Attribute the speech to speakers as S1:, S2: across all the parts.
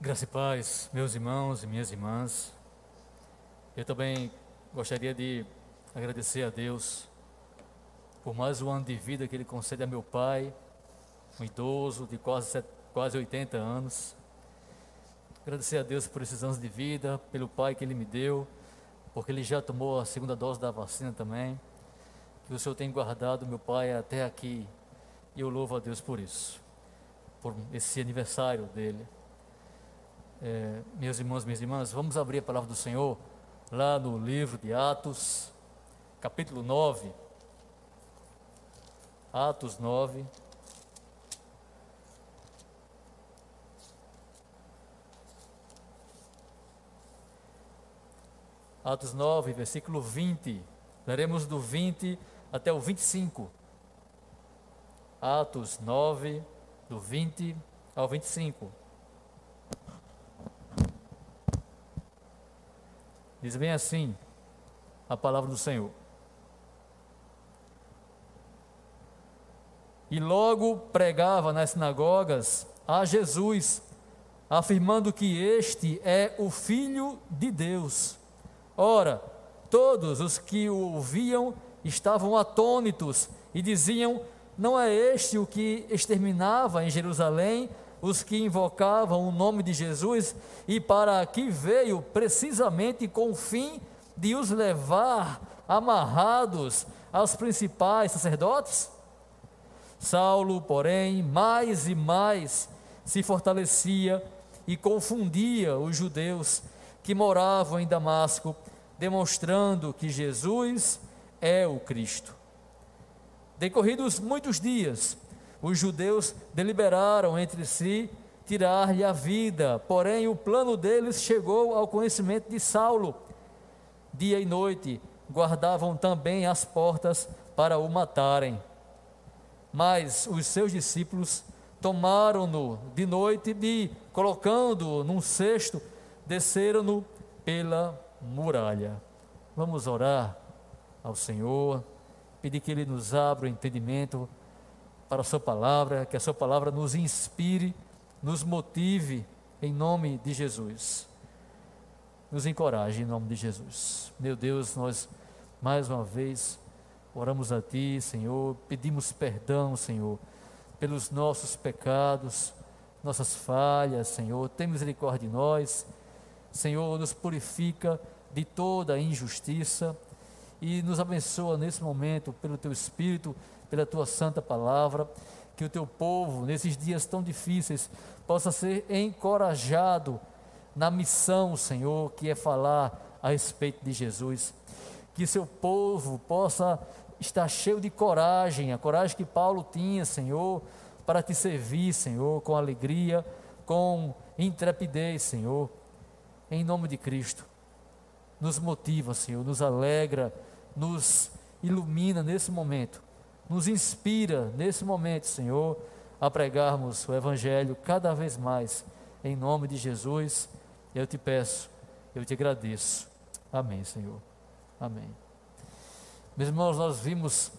S1: Graça e paz, meus irmãos e minhas irmãs. Eu também gostaria de agradecer a Deus por mais um ano de vida que Ele concede a meu pai, um idoso de quase 80 anos. Agradecer a Deus por esses anos de vida, pelo pai que Ele me deu, porque Ele já tomou a segunda dose da vacina também. Que o Senhor tem guardado meu pai até aqui e eu louvo a Deus por isso, por esse aniversário dele. Meus irmãos, minhas irmãs, vamos abrir a palavra do Senhor lá no livro de Atos, capítulo 9. Atos 9. Atos 9, versículo 20. Leremos do 20 até o 25. Atos 9, do 20 ao 25. Diz bem assim a palavra do Senhor. E logo pregava nas sinagogas a Jesus, afirmando que este é o Filho de Deus. Ora, todos os que o ouviam estavam atônitos e diziam: não é este o que exterminava em Jerusalém os que invocavam o nome de Jesus, e para aqui veio precisamente com o fim de os levar amarrados aos principais sacerdotes? Saulo, porém, mais e mais se fortalecia e confundia os judeus que moravam em Damasco, demonstrando que Jesus é o Cristo. Decorridos muitos dias, os judeus deliberaram entre si tirar-lhe a vida, porém o plano deles chegou ao conhecimento de Saulo. Dia e noite guardavam também as portas para o matarem. Mas os seus discípulos tomaram-no de noite e, colocando-o num cesto, desceram-no pela muralha. Vamos orar ao Senhor, pedir que Ele nos abra o entendimento para a sua palavra, que a sua palavra nos inspire, nos motive, em nome de Jesus. Nos encoraje, em nome de Jesus. Meu Deus, nós mais uma vez oramos a Ti, Senhor, pedimos perdão, Senhor, pelos nossos pecados, nossas falhas, Senhor. Tem misericórdia de nós, Senhor, nos purifica de toda injustiça e nos abençoa nesse momento pelo Teu Espírito, pela Tua santa palavra, que o Teu povo, nesses dias tão difíceis, possa ser encorajado na missão, Senhor, que é falar a respeito de Jesus. Que Seu povo possa estar cheio de coragem, a coragem que Paulo tinha, Senhor, para Te servir, Senhor, com alegria, com intrepidez, Senhor, em nome de Cristo. Nos motiva, Senhor, nos alegra, nos ilumina nesse momento, nos inspira nesse momento, Senhor, a pregarmos o Evangelho cada vez mais, em nome de Jesus. Eu Te peço, eu Te agradeço. Amém, Senhor. Amém. Meus irmãos, nós vimos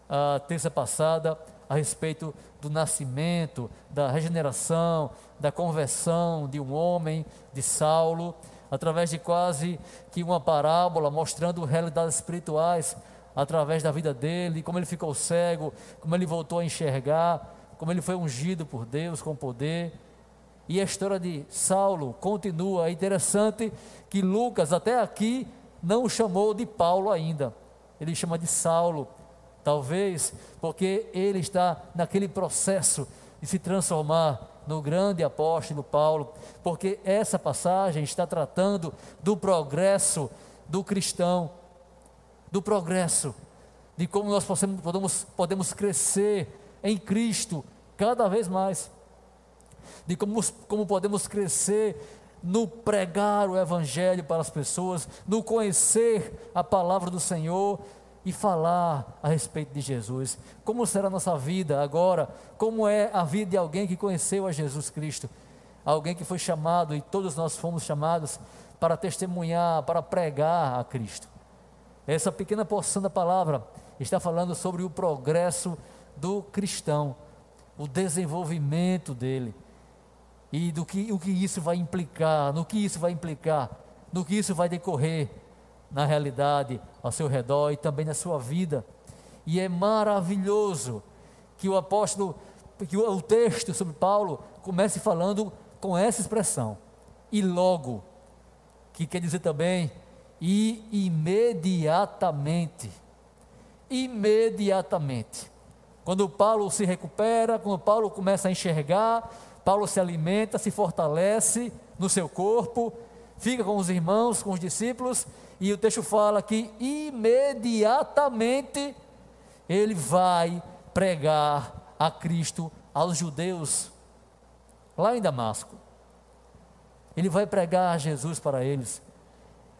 S1: a terça passada a respeito do nascimento, da regeneração, da conversão de um homem, de Saulo, através de quase que uma parábola mostrando realidades espirituais através da vida dele, como ele ficou cego, como ele voltou a enxergar, como ele foi ungido por Deus com poder. E a história de Saulo continua. É interessante que Lucas até aqui não o chamou de Paulo ainda, ele chama de Saulo, talvez porque ele está naquele processo de se transformar no grande apóstolo Paulo, porque essa passagem está tratando do progresso do cristão, do progresso, de como nós podemos crescer em Cristo cada vez mais, de como podemos crescer no pregar o Evangelho para as pessoas, no conhecer a palavra do Senhor e falar a respeito de Jesus. Como será a nossa vida agora? Como é a vida de alguém que conheceu a Jesus Cristo? Alguém que foi chamado, e todos nós fomos chamados para testemunhar, para pregar a Cristo. Essa pequena porção da palavra está falando sobre o progresso do cristão, o desenvolvimento dele. e o que isso vai implicar, no que isso vai implicar, no que isso vai decorrer na realidade ao seu redor e também na sua vida. E é maravilhoso que o apóstolo, que o texto sobre Paulo comece falando com essa expressão, e logo, que quer dizer também, e imediatamente. Imediatamente. Quando Paulo se recupera, quando Paulo começa a enxergar, Paulo se alimenta, se fortalece no seu corpo, fica com os irmãos, com os discípulos, e o texto fala que imediatamente ele vai pregar a Cristo aos judeus, lá em Damasco. Ele vai pregar a Jesus para eles.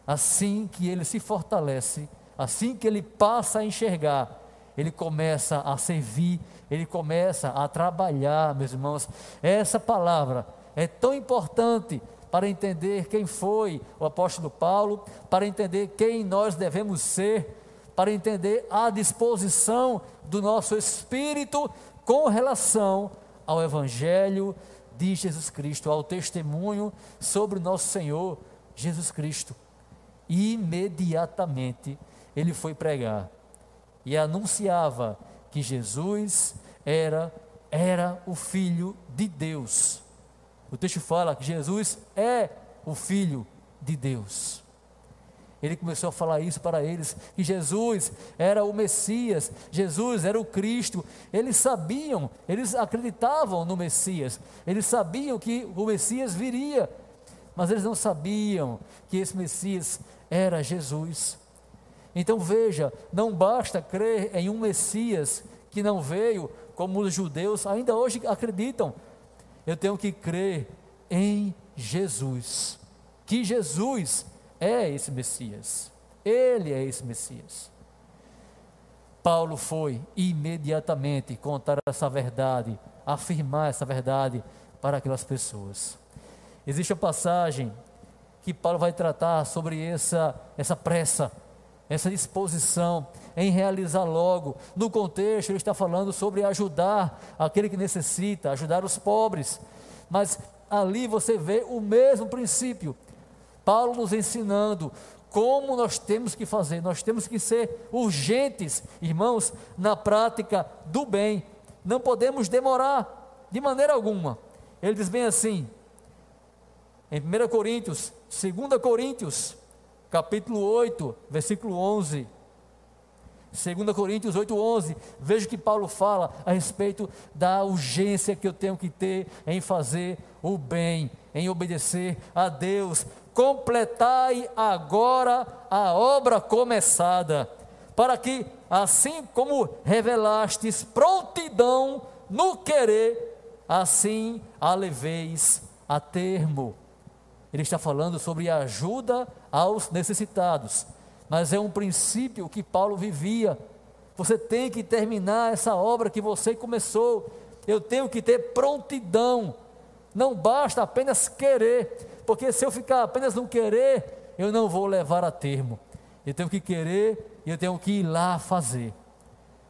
S1: Assim que ele se fortalece, assim que ele passa a enxergar, ele começa a servir, ele começa a trabalhar, meus irmãos. Essa palavra é tão importante para entender quem foi o apóstolo Paulo, para entender quem nós devemos ser, para entender a disposição do nosso espírito com relação ao Evangelho de Jesus Cristo, ao testemunho sobre o nosso Senhor Jesus Cristo. Imediatamente ele foi pregar e anunciava que Jesus era o Filho de Deus. O texto fala que Jesus é o Filho de Deus. Ele começou a falar isso para eles, que Jesus era o Messias, Jesus era o Cristo. Eles sabiam, eles acreditavam no Messias, eles sabiam que o Messias viria, mas eles não sabiam que esse Messias era Jesus. Então veja, não basta crer em um Messias que não veio, como os judeus ainda hoje acreditam. Eu tenho que crer em Jesus, que Jesus é esse Messias, ele é esse Messias. Paulo foi imediatamente contar essa verdade, afirmar essa verdade para aquelas pessoas. Existe uma passagem que Paulo vai tratar sobre essa pressa, essa disposição em realizar logo. No contexto ele está falando sobre ajudar aquele que necessita, ajudar os pobres, mas ali você vê o mesmo princípio, Paulo nos ensinando como nós temos que fazer. Nós temos que ser urgentes, irmãos, na prática do bem, não podemos demorar de maneira alguma. Ele diz bem assim, em 1 Coríntios, 2 Coríntios, capítulo 8, versículo 11, 2 Coríntios 8, 11, veja que Paulo fala a respeito da urgência que eu tenho que ter em fazer o bem, em obedecer a Deus. Completai agora a obra começada, para que, assim como revelastes prontidão no querer, assim a leveis a termo. Ele está falando sobre a ajuda aos necessitados, mas é um princípio que Paulo vivia. Você tem que terminar essa obra que você começou. Eu tenho que ter prontidão. Não basta apenas querer, porque se eu ficar apenas no querer, eu não vou levar a termo. Eu tenho que querer e eu tenho que ir lá fazer.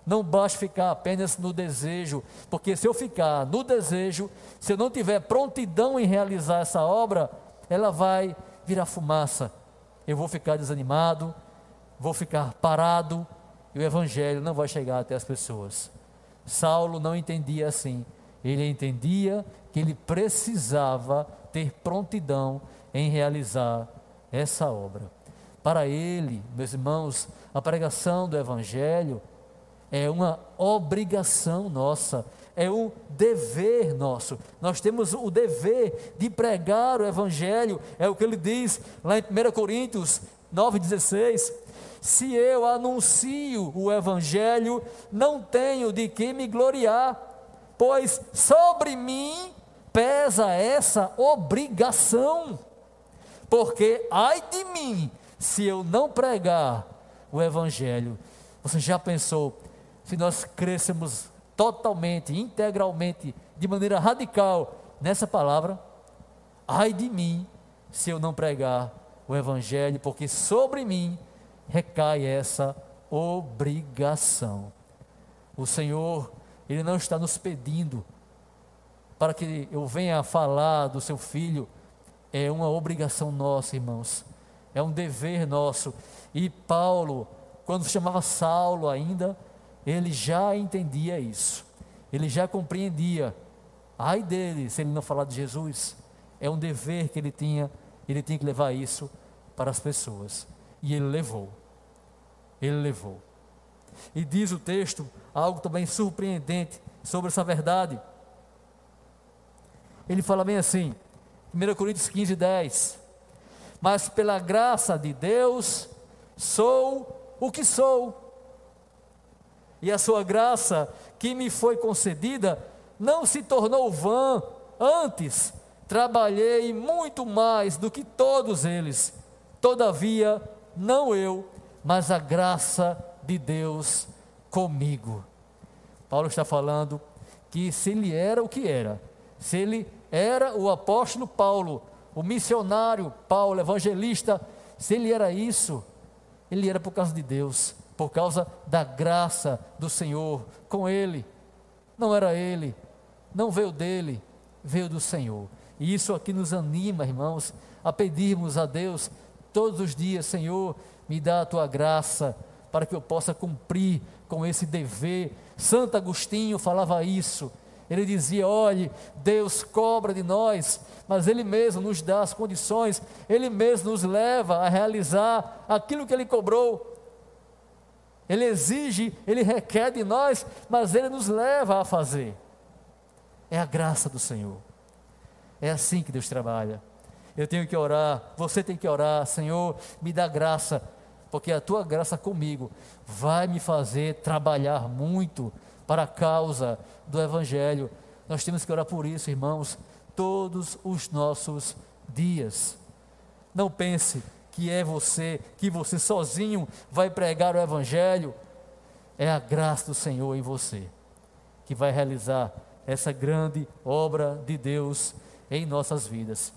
S1: Não basta ficar apenas no desejo, porque se eu ficar no desejo, se eu não tiver prontidão em realizar essa obra, ela vai virar fumaça. Eu vou ficar desanimado, vou ficar parado, e o Evangelho não vai chegar até as pessoas. Saulo não entendia assim. Ele entendia que ele precisava ter prontidão em realizar essa obra. Para ele, meus irmãos, a pregação do Evangelho é uma obrigação nossa, é um dever nosso. Nós temos o dever de pregar o Evangelho, é o que ele diz lá em 1 Coríntios 9,16. Se eu anuncio o Evangelho, não tenho de que me gloriar, pois sobre mim pesa essa obrigação, porque ai de mim, se eu não pregar o Evangelho. Você já pensou, se nós crescemos totalmente, integralmente, de maneira radical nessa palavra? Ai de mim, se eu não pregar o Evangelho, porque sobre mim recai essa obrigação. O Senhor, Ele não está nos pedindo para que eu venha falar do seu filho, é uma obrigação nossa, irmãos, é um dever nosso. E Paulo, quando se chamava Saulo ainda, ele já entendia isso, ele já compreendia. Ai dele se ele não falar de Jesus. É um dever que ele tinha que levar isso para as pessoas, e ele levou. E diz o texto algo também surpreendente sobre essa verdade. Ele fala bem assim, 1 Coríntios 15, 10: mas pela graça de Deus sou o que sou, e a sua graça que me foi concedida não se tornou vã, antes trabalhei muito mais do que todos eles, todavia não eu, mas a graça de Deus comigo. Paulo está falando que se ele era o que era, se ele era o apóstolo Paulo, o missionário Paulo, evangelista, se ele era isso, ele era por causa de Deus, por causa da graça do Senhor com ele. Não era ele, não veio dele, veio do Senhor. E isso aqui nos anima, irmãos, a pedirmos a Deus todos os dias: Senhor, me dá a tua graça para que eu possa cumprir com esse dever. Santo Agostinho falava isso. Ele dizia: olhe, Deus cobra de nós, mas Ele mesmo nos dá as condições, Ele mesmo nos leva a realizar aquilo que Ele cobrou. Ele exige, Ele requer de nós, mas Ele nos leva a fazer. É a graça do Senhor. É assim que Deus trabalha. Eu tenho que orar, você tem que orar: Senhor, me dá graça, porque a tua graça comigo vai me fazer trabalhar muito para a causa do Evangelho. Nós temos que orar por isso, irmãos, todos os nossos dias. Não pense que você sozinho vai pregar o Evangelho. É a graça do Senhor em você que vai realizar essa grande obra de Deus em nossas vidas.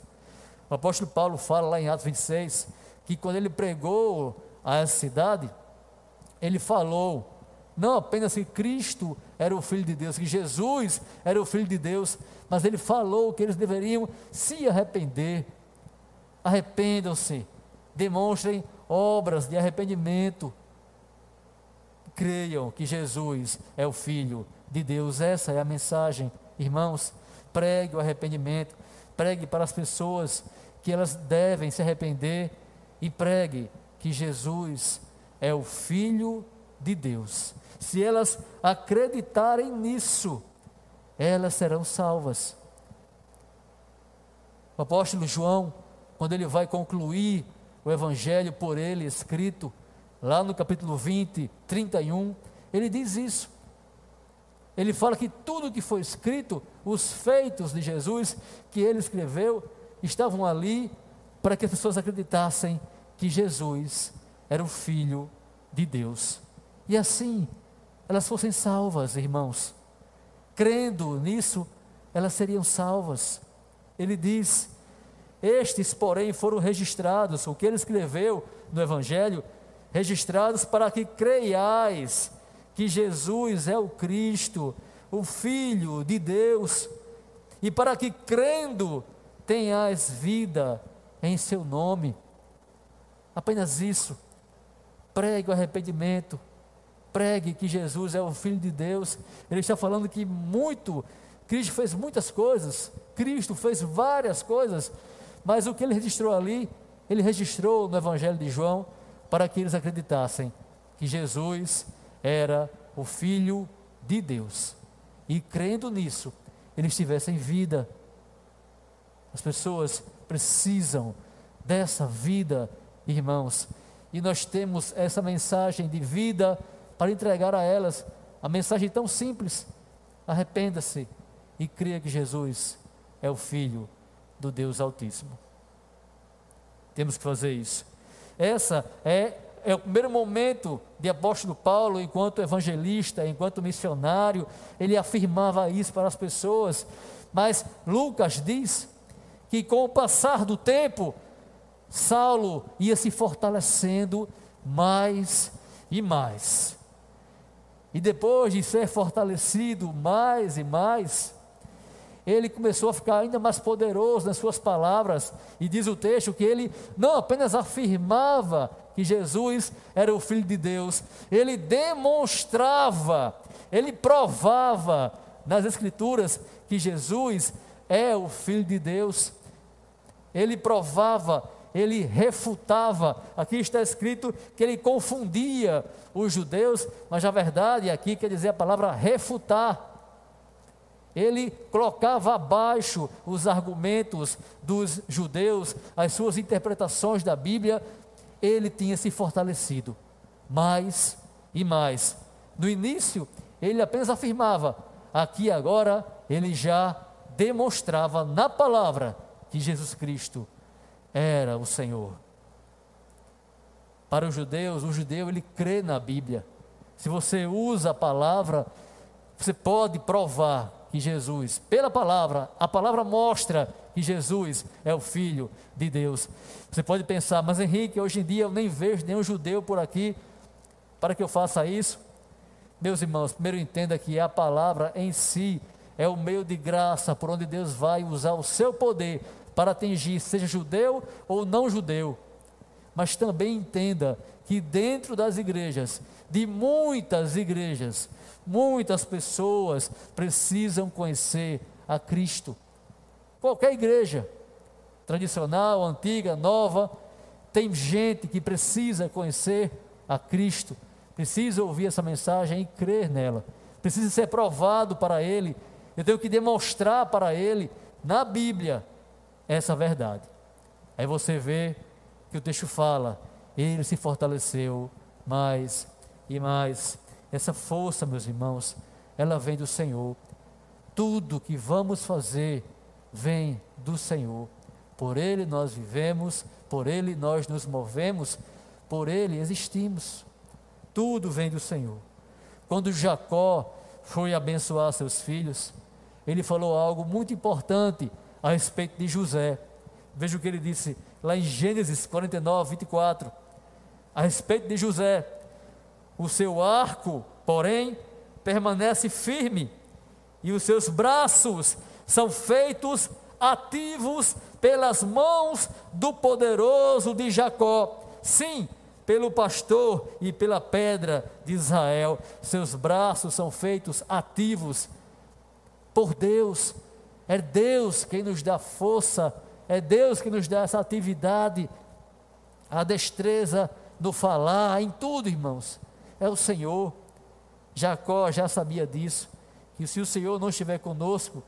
S1: O apóstolo Paulo fala lá em Atos 26, que quando ele pregou a essa cidade, ele falou não apenas que Cristo era o Filho de Deus, que Jesus era o Filho de Deus, mas ele falou que eles deveriam se arrepender. Arrependam-se, demonstrem obras de arrependimento, creiam que Jesus é o Filho de Deus. Essa é a mensagem, irmãos. Pregue o arrependimento, pregue para as pessoas que elas devem se arrepender, e pregue que Jesus é o Filho de Deus. Se elas acreditarem nisso, elas serão salvas. O apóstolo João, quando ele vai concluir o Evangelho por ele escrito, lá no capítulo 20, 31, ele diz isso. Ele fala que tudo que foi escrito, os feitos de Jesus que ele escreveu, estavam ali para que as pessoas acreditassem que Jesus era o Filho de Deus. E assim, elas fossem salvas, irmãos. Crendo nisso, elas seriam salvas. Ele diz: estes, porém, foram registrados, o que ele escreveu no Evangelho, registrados para que creiais que Jesus é o Cristo, o Filho de Deus, e para que crendo tenhais vida em seu nome. Apenas isso. Pregue o arrependimento, pregue que Jesus é o Filho de Deus. Ele está falando que Cristo fez muitas coisas, Cristo fez várias coisas, mas o que ele registrou ali, ele registrou no Evangelho de João, para que eles acreditassem que Jesus era o Filho de Deus, e crendo nisso, eles tivessem vida. As pessoas precisam dessa vida, irmãos, e nós temos essa mensagem de vida para entregar a elas, a mensagem tão simples: arrependa-se e creia que Jesus é o Filho do Deus Altíssimo. Temos que fazer isso. Essa é o primeiro momento de apóstolo Paulo, enquanto evangelista, enquanto missionário, ele afirmava isso para as pessoas. Mas Lucas diz que com o passar do tempo, Saulo ia se fortalecendo mais e mais. E depois de ser fortalecido mais e mais, ele começou a ficar ainda mais poderoso nas suas palavras, e diz o texto que ele não apenas afirmava que Jesus era o Filho de Deus, ele demonstrava, ele provava nas Escrituras que Jesus é o Filho de Deus. Ele provava, ele refutava. Aqui está escrito que ele confundia os judeus, mas na verdade aqui quer dizer a palavra refutar. Ele colocava abaixo os argumentos dos judeus, as suas interpretações da Bíblia. Ele tinha se fortalecido mais e mais. No início, ele apenas afirmava, aqui agora, ele já demonstrava na palavra que Jesus Cristo era o Senhor. Para os judeus, o judeu ele crê na Bíblia. Se você usa a palavra, você pode provar que Jesus, pela palavra, a palavra mostra que Jesus é o Filho de Deus. Você pode pensar, mas Henrique, hoje em dia eu nem vejo nenhum judeu por aqui para que eu faça isso. Meus irmãos, primeiro entenda que a palavra em si é o meio de graça por onde Deus vai usar o seu poder para atingir, seja judeu ou não judeu. Mas também entenda que dentro das igrejas, de muitas igrejas, muitas pessoas precisam conhecer a Cristo. Qualquer igreja, tradicional, antiga, nova, tem gente que precisa conhecer a Cristo, precisa ouvir essa mensagem e crer nela, precisa ser provado para ele. Eu tenho que demonstrar para ele, na Bíblia, essa verdade. Aí você vê que o texto fala, ele se fortaleceu mais e mais. Essa força, meus irmãos, ela vem do Senhor. Tudo que vamos fazer vem do Senhor. Por Ele nós vivemos, por Ele nós nos movemos, por Ele existimos. Tudo vem do Senhor. Quando Jacó foi abençoar seus filhos, ele falou algo muito importante a respeito de José. Veja o que ele disse lá em Gênesis 49, 24, a respeito de José: o seu arco, porém, permanece firme, e os seus braços são feitos ativos pelas mãos do poderoso de Jacó. Sim, pelo pastor e pela pedra de Israel, seus braços são feitos ativos por Deus. É Deus quem nos dá força, é Deus que nos dá essa atividade, a destreza no falar, em tudo, irmãos. É o Senhor. Jacó já sabia disso, que se o Senhor não estiver conosco,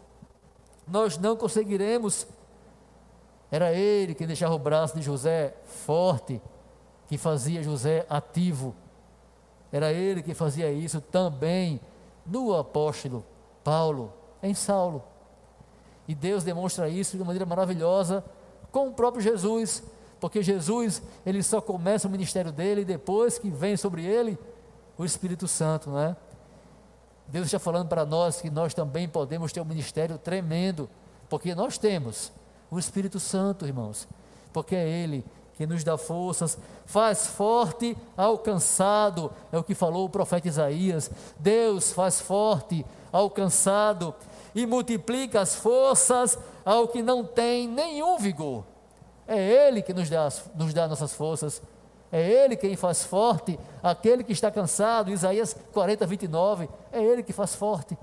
S1: nós não conseguiremos. Era Ele quem deixava o braço de José forte, que fazia José ativo. Era Ele que fazia isso também no apóstolo Paulo, em Saulo. E Deus demonstra isso de uma maneira maravilhosa com o próprio Jesus, porque Jesus, ele só começa o ministério dele depois que vem sobre ele o Espírito Santo, não é? Deus está falando para nós que nós também podemos ter um ministério tremendo, porque nós temos o Espírito Santo, irmãos, porque é Ele que nos dá forças, faz forte ao cansado, é o que falou o profeta Isaías. Deus faz forte ao cansado e multiplica as forças ao que não tem nenhum vigor. É Ele que nos dá nossas forças. É Ele quem faz forte aquele que está cansado. Isaías 40, 29, é Ele que faz forte,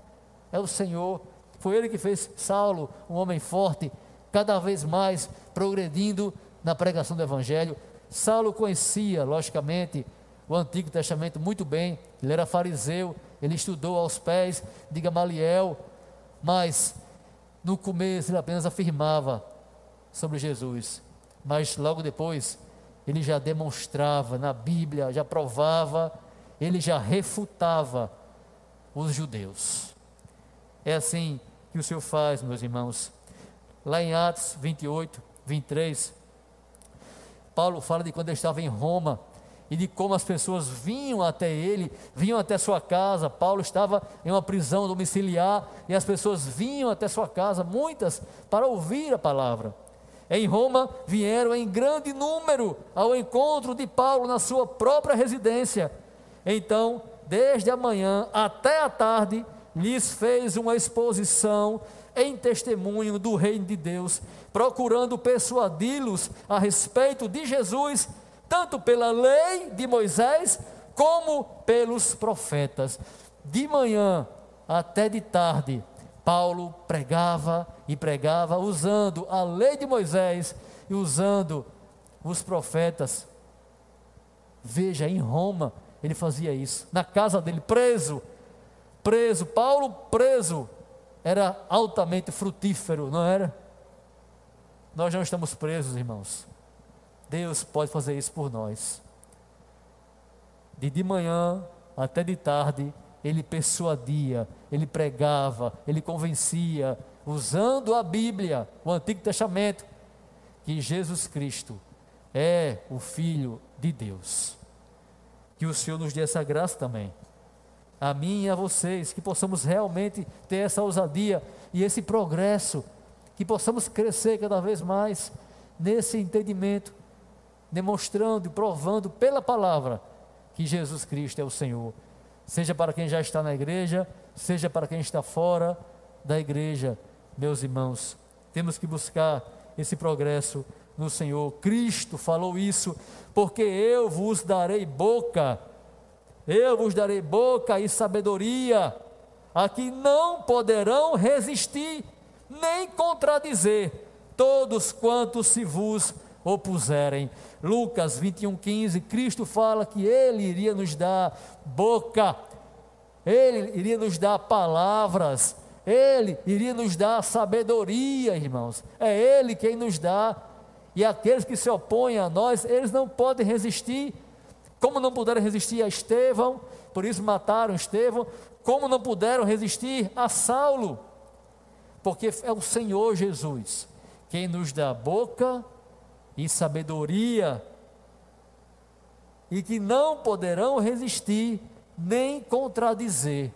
S1: é o Senhor. Foi Ele que fez Saulo um homem forte, cada vez mais progredindo na pregação do Evangelho. Saulo conhecia, logicamente, o Antigo Testamento muito bem. Ele era fariseu, ele estudou aos pés de Gamaliel, mas no começo ele apenas afirmava sobre Jesus, mas logo depois ele já demonstrava na Bíblia, já provava, ele já refutava os judeus. É assim que o Senhor faz, meus irmãos. Lá em Atos 28, 23, Paulo fala de quando ele estava em Roma e de como as pessoas vinham até ele, vinham até sua casa. Paulo estava em uma prisão domiciliar e as pessoas vinham até sua casa, muitas, para ouvir a palavra. Em Roma, vieram em grande número ao encontro de Paulo na sua própria residência. Então, desde a manhã até a tarde, lhes fez uma exposição em testemunho do reino de Deus, procurando persuadi-los a respeito de Jesus, tanto pela lei de Moisés, como pelos profetas. De manhã até de tarde, Paulo pregava e pregava, usando a lei de Moisés e usando os profetas. Veja, em Roma, ele fazia isso, na casa dele, preso, Paulo preso, era altamente frutífero, não era? Nós não estamos presos, irmãos. Deus pode fazer isso por nós. De manhã até de tarde, ele persuadia, ele pregava, ele convencia, usando a Bíblia, o Antigo Testamento, que Jesus Cristo é o Filho de Deus. Que o Senhor nos dê essa graça também, a mim e a vocês, que possamos realmente ter essa ousadia e esse progresso, que possamos crescer cada vez mais nesse entendimento, demonstrando e provando pela palavra que Jesus Cristo é o Senhor, seja para quem já está na igreja, seja para quem está fora da igreja. Meus irmãos, temos que buscar esse progresso no Senhor. Cristo falou isso, porque eu vos darei boca e sabedoria, a que não poderão resistir, nem contradizer todos quantos se vos opuserem. Lucas 21:15, Cristo fala que Ele iria nos dar boca, Ele iria nos dar palavras, Ele iria nos dar sabedoria, irmãos. É Ele quem nos dá, e aqueles que se opõem a nós, eles não podem resistir, como não puderam resistir a Estevão, por isso mataram Estevão, como não puderam resistir a Saulo, porque é o Senhor Jesus quem nos dá boca e sabedoria, e que não poderão resistir, nem contradizer.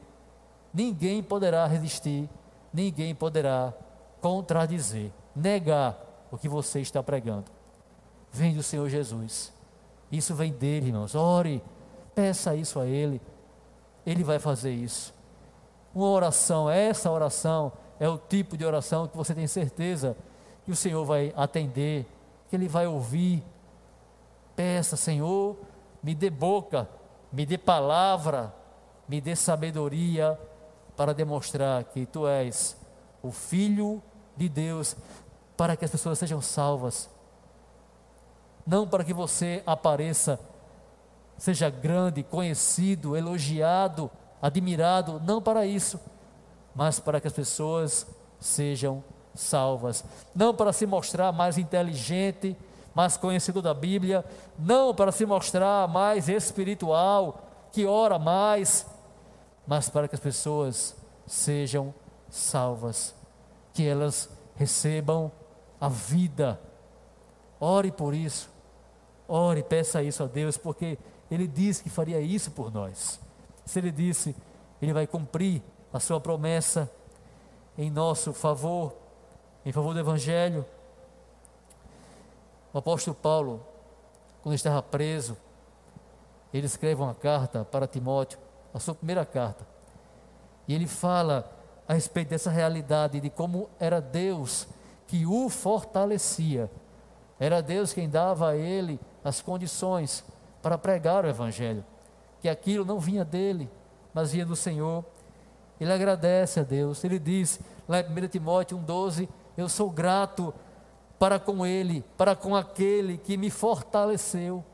S1: Ninguém poderá resistir, ninguém poderá contradizer, negar o que você está pregando. Vem do Senhor Jesus, isso vem dele, irmãos. Ore, peça isso a Ele, Ele vai fazer isso. Uma oração, essa oração é o tipo de oração que você tem certeza que o Senhor vai atender, que Ele vai ouvir. Peça: Senhor, me dê boca, me dê palavra, me dê sabedoria, para demonstrar que Tu és o Filho de Deus, para que as pessoas sejam salvas, não para que você apareça, seja grande, conhecido, elogiado, admirado, não para isso, mas para que as pessoas sejam salvas, não para se mostrar mais inteligente, mais conhecido da Bíblia, não para se mostrar mais espiritual, que ora mais, mas para que as pessoas sejam salvas, que elas recebam a vida. Ore por isso, ore, peça isso a Deus, porque Ele disse que faria isso por nós. Se Ele disse, Ele vai cumprir a sua promessa em nosso favor, em favor do Evangelho. O apóstolo Paulo, quando estava preso, ele escreve uma carta para Timóteo, a sua primeira carta, e ele fala a respeito dessa realidade, de como era Deus que o fortalecia, era Deus quem dava a ele as condições para pregar o Evangelho, que aquilo não vinha dele, mas vinha do Senhor. Ele agradece a Deus, ele diz lá em 1 Timóteo 1,12, eu sou grato para com Ele, para com aquele que me fortaleceu.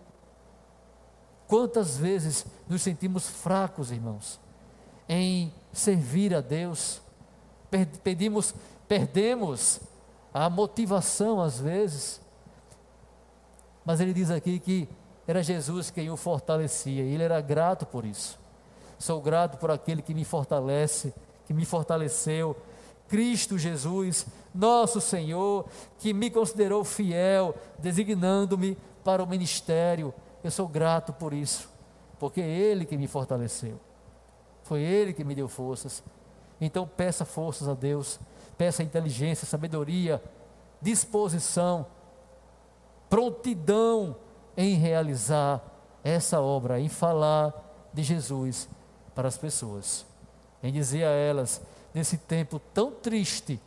S1: Quantas vezes nos sentimos fracos, irmãos, em servir a Deus, perdemos a motivação às vezes, mas ele diz aqui que era Jesus quem o fortalecia, e ele era grato por isso. Sou grato por aquele que me fortalece, que me fortaleceu, Cristo Jesus, nosso Senhor, que me considerou fiel, designando-me para o ministério. Eu sou grato por isso, porque é Ele que me fortaleceu, foi Ele que me deu forças. Então peça forças a Deus, peça inteligência, sabedoria, disposição, prontidão em realizar essa obra, em falar de Jesus para as pessoas, em dizer a elas, nesse tempo tão triste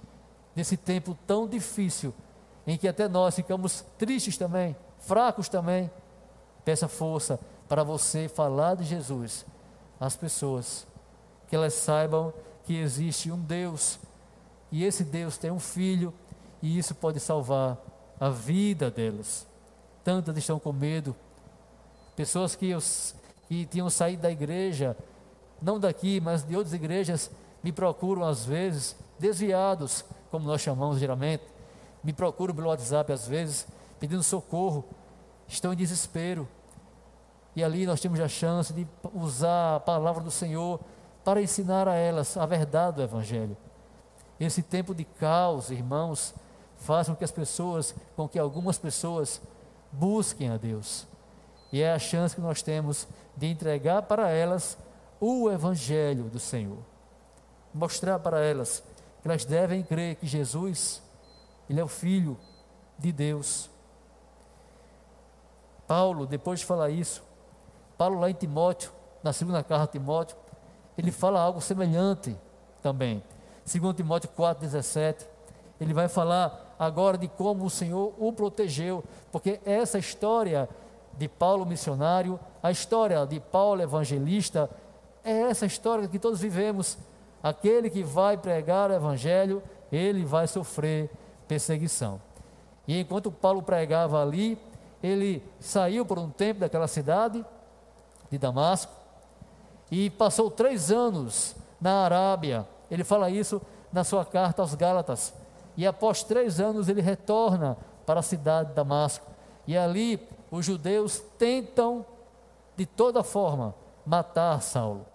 S1: nesse tempo tão difícil, em que até nós ficamos tristes também, fracos também. Peça força para você falar de Jesus às pessoas, que elas saibam que existe um Deus, e esse Deus tem um Filho, e isso pode salvar a vida delas. Tantas estão com medo, pessoas que tinham saído da igreja, não daqui, mas de outras igrejas, me procuram às vezes, desviados, como nós chamamos geralmente, me procuram pelo WhatsApp às vezes, pedindo socorro, estão em desespero, e ali nós temos a chance de usar a palavra do Senhor para ensinar a elas a verdade do Evangelho. Esse tempo de caos, irmãos, faz com que algumas pessoas busquem a Deus, e é a chance que nós temos de entregar para elas o Evangelho do Senhor, mostrar para elas que elas devem crer que Jesus, Ele é o Filho de Deus. Paulo, depois de falar isso, Paulo lá em Timóteo, na segunda carta a Timóteo, ele fala algo semelhante também. 2 Timóteo 4,17, ele vai falar agora de como o Senhor o protegeu, porque essa história de Paulo missionário, a história de Paulo evangelista, é essa história que todos vivemos. Aquele que vai pregar o Evangelho, ele vai sofrer perseguição. E enquanto Paulo pregava ali, ele saiu por um tempo daquela cidade de Damasco e passou 3 anos na Arábia. Ele fala isso na sua carta aos Gálatas. E após 3 anos ele retorna para a cidade de Damasco. E ali os judeus tentam de toda forma matar Saulo.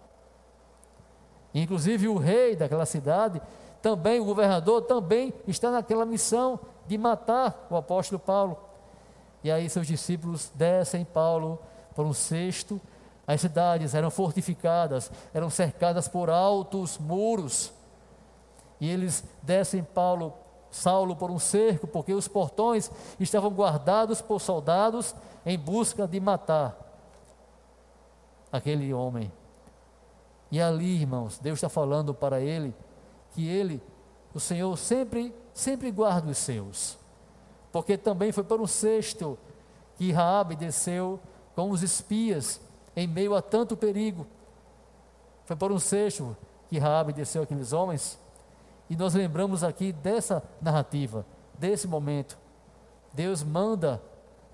S1: Inclusive o rei daquela cidade, também o governador, também está naquela missão de matar o apóstolo Paulo. E aí seus discípulos descem Paulo por um cesto. As cidades eram fortificadas, eram cercadas por altos muros. E eles descem Saulo por um cerco, porque os portões estavam guardados por soldados em busca de matar aquele homem. E ali, irmãos, Deus está falando para ele que o Senhor sempre guarda os seus, porque também foi por um cesto que Raabe desceu com os espias em meio a tanto perigo. Foi por um cesto que Raabe desceu aqueles homens. E nós lembramos aqui dessa narrativa, desse momento. Deus manda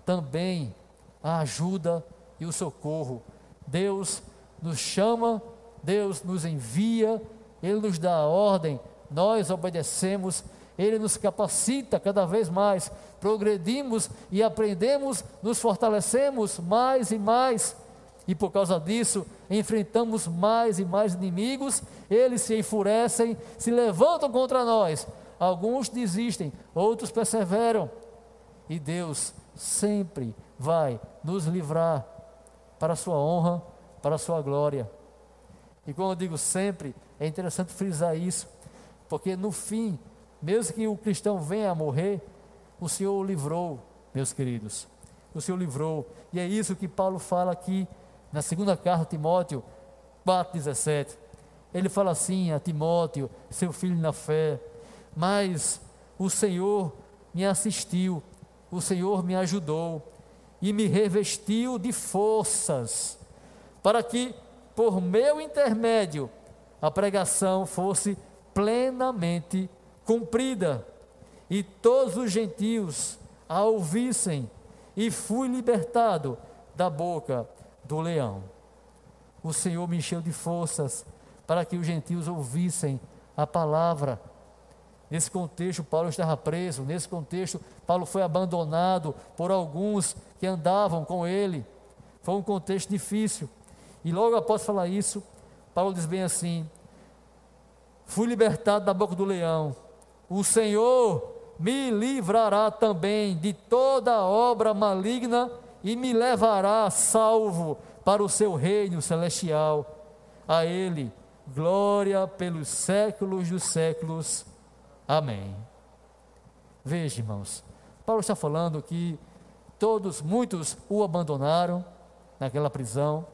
S1: também a ajuda e o socorro. Deus nos chama, Deus nos envia, Ele nos dá a ordem, nós obedecemos, Ele nos capacita cada vez mais, progredimos e aprendemos, nos fortalecemos mais e mais, e por causa disso enfrentamos mais e mais inimigos. Eles se enfurecem, se levantam contra nós, alguns desistem, outros perseveram, e Deus sempre vai nos livrar para a sua honra, para a sua glória. E quando eu digo sempre, é interessante frisar isso, porque no fim, mesmo que o cristão venha a morrer, o Senhor o livrou, meus queridos, o Senhor livrou. E é isso que Paulo fala aqui na segunda carta a Timóteo 4,17. Ele fala assim a Timóteo, seu filho na fé: mas o Senhor me assistiu, o Senhor me ajudou e me revestiu de forças, para que por meu intermédio a pregação fosse plenamente cumprida e todos os gentios a ouvissem, e fui libertado da boca do leão. O Senhor me encheu de forças para que os gentios ouvissem a palavra. Nesse contexto, Paulo estava preso. Nesse contexto, Paulo foi abandonado por alguns que andavam com ele. Foi um contexto difícil. E logo após falar isso, Paulo diz bem assim: fui libertado da boca do leão. O Senhor me livrará também de toda obra maligna e me levará salvo para o seu reino celestial. A Ele glória pelos séculos dos séculos. Amém. Veja, irmãos, Paulo está falando que muitos o abandonaram naquela prisão.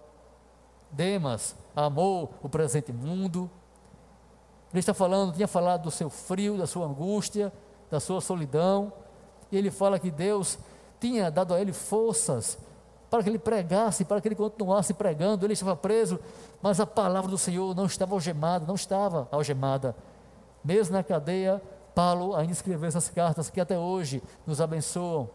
S1: Demas amou o presente mundo, Ele está falando, tinha falado do seu frio, da sua angústia, da sua solidão. E ele fala que Deus tinha dado a ele forças para que ele pregasse, para que ele continuasse pregando. Ele estava preso, mas a palavra do Senhor não estava algemada, não estava algemada. Mesmo na cadeia, Paulo ainda escreveu essas cartas que até hoje nos abençoam.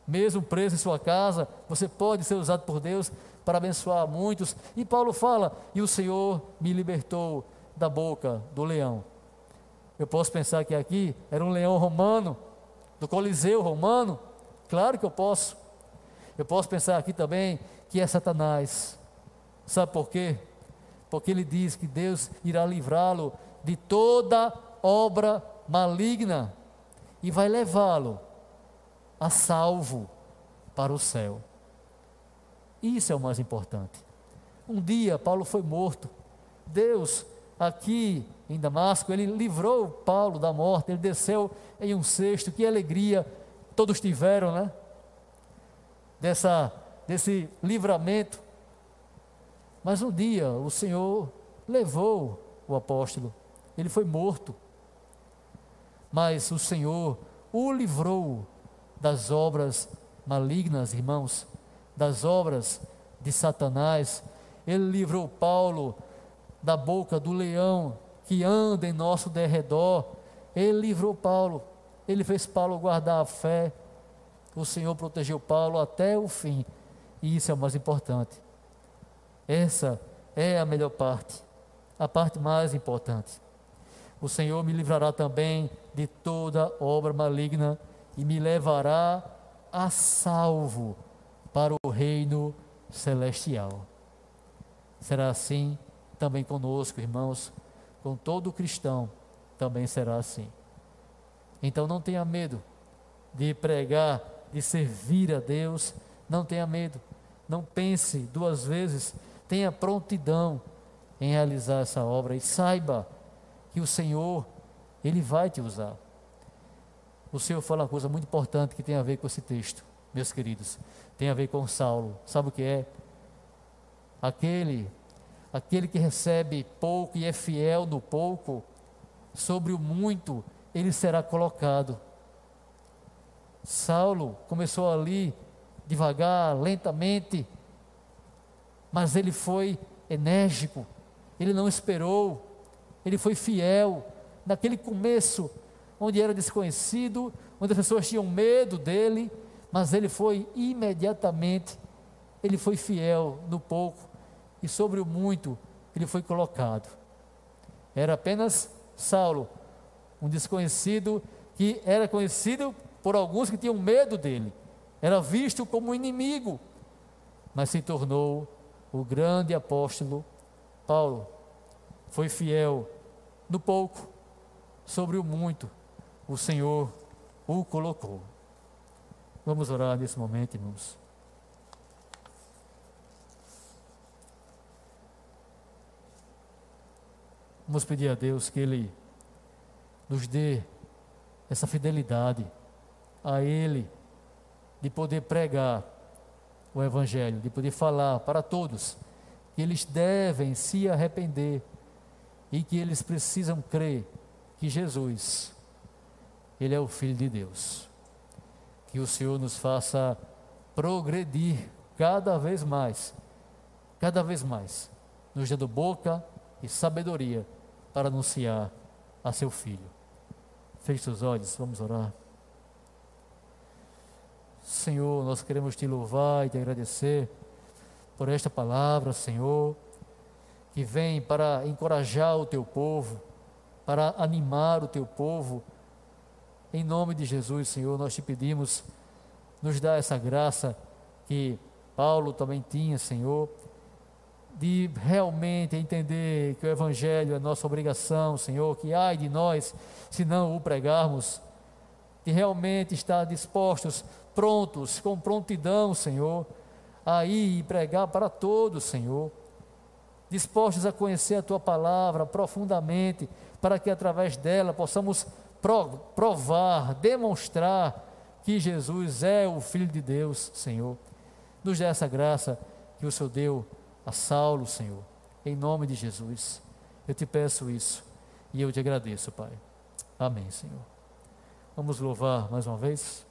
S1: Mesmo preso em sua casa, você pode ser usado por Deus para abençoar muitos. E Paulo fala, e o Senhor me libertou da boca do leão. Eu posso pensar que aqui era um leão romano, do Coliseu romano. Claro que eu posso. Eu posso pensar aqui também que é Satanás. Sabe por quê? Porque ele diz que Deus irá livrá-lo de toda obra maligna e vai levá-lo a salvo para o céu. Isso é o mais importante. Um dia Paulo foi morto. Deus, aqui em Damasco, ele livrou Paulo da morte. Ele desceu em um cesto. Que alegria todos tiveram, né? Desse livramento. Mas um dia o Senhor levou o apóstolo. Ele foi morto. Mas o Senhor o livrou das obras malignas, irmãos, das obras de Satanás. Ele livrou Paulo da boca do leão que anda em nosso derredor. Ele livrou Paulo. Ele fez Paulo guardar a fé. O Senhor protegeu Paulo até o fim. E isso é o mais importante. Essa é a melhor parte, a parte mais importante. O Senhor me livrará também de toda obra maligna e me levará a salvo para o reino celestial. Será assim também conosco, irmãos, com todo cristão também será assim. Então não tenha medo de pregar, de servir a Deus, não tenha medo, não pense duas vezes, tenha prontidão em realizar essa obra e saiba que o Senhor, Ele vai te usar. O Senhor fala uma coisa muito importante que tem a ver com esse texto, meus queridos, tem a ver com Saulo. Sabe o que é? Aquele que recebe pouco e é fiel no pouco, sobre o muito ele será colocado. Saulo começou ali devagar, lentamente, mas ele foi enérgico, ele não esperou, ele foi fiel. Naquele começo, onde era desconhecido, onde as pessoas tinham medo dele, mas ele foi imediatamente, ele foi fiel no pouco, e sobre o muito ele foi colocado. Era apenas Saulo, um desconhecido que era conhecido por alguns que tinham medo dele, era visto como inimigo, mas se tornou o grande apóstolo Paulo. Foi fiel no pouco, sobre o muito o Senhor o colocou. Vamos orar nesse momento, irmãos. Vamos pedir a Deus que Ele nos dê essa fidelidade a Ele, de poder pregar o Evangelho, de poder falar para todos que eles devem se arrepender e que eles precisam crer que Jesus, Ele é o Filho de Deus. Que o Senhor nos faça progredir cada vez mais, nos dando boca e sabedoria para anunciar a seu Filho. Feche seus olhos, vamos orar. Senhor, nós queremos te louvar e te agradecer por esta palavra, Senhor, que vem para encorajar o teu povo, para animar o teu povo. Em nome de Jesus, Senhor, nós te pedimos, nos dá essa graça que Paulo também tinha, Senhor, de realmente entender que o Evangelho é nossa obrigação, Senhor, que ai de nós se não o pregarmos, de realmente estar dispostos, prontos, com prontidão, Senhor, a ir e pregar para todos, Senhor, dispostos a conhecer a Tua palavra profundamente, para que através dela possamos provar, demonstrar que Jesus é o Filho de Deus, Senhor. Nos dê essa graça que o Senhor deu a Saulo, Senhor, em nome de Jesus. Eu te peço isso E eu te agradeço, Pai. Amém, Senhor. Vamos louvar mais uma vez.